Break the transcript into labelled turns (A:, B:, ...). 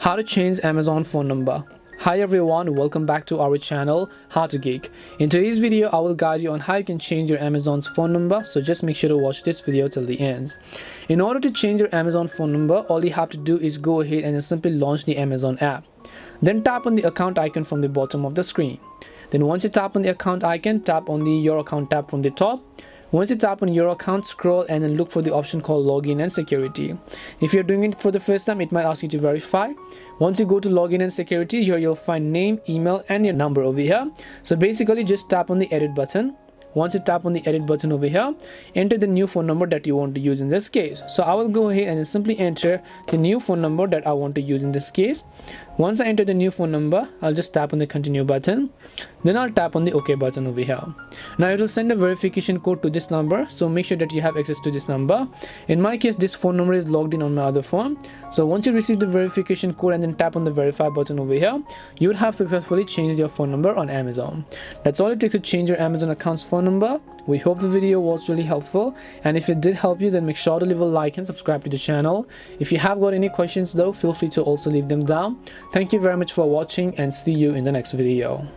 A: How to change Amazon phone number. Hi everyone, welcome back to our channel How to Geek. In today's video I will guide you on how you can change your Amazon's phone number, so just make sure to watch this video till the end. In order to change your Amazon phone number, all you have to do is go ahead and simply launch the Amazon app. Then tap on the account icon from the bottom of the screen. Then once you tap on the account icon, tap on the Your Account tab from the top. Once you tap on Your Account, scroll and then look for the option called Login and Security. If you're doing it for the first time, it might ask you to verify. Once you go to Login and Security, here you'll find name, email and your number over here. So basically just tap on the Edit button. Once you tap on the Edit button over here, enter the new phone number that you want to use in this case. So I will go ahead and simply enter the new phone number that I want to use in this case. Once I enter the new phone number, I'll just tap on the Continue button. Then I'll tap on the OK button over here. Now it will send a verification code to this number, so make sure that you have access to this number. In my case, this phone number is logged in on my other phone. So once you receive the verification code and then tap on the Verify button over here, you would have successfully changed your phone number on Amazon. That's all it takes to change your Amazon account's phone number. We hope the video was really helpful, and if it did help you, then make sure to leave a like and subscribe to the channel. If you have got any questions though, feel free to also leave them down. Thank you very much for watching and see you in the next video.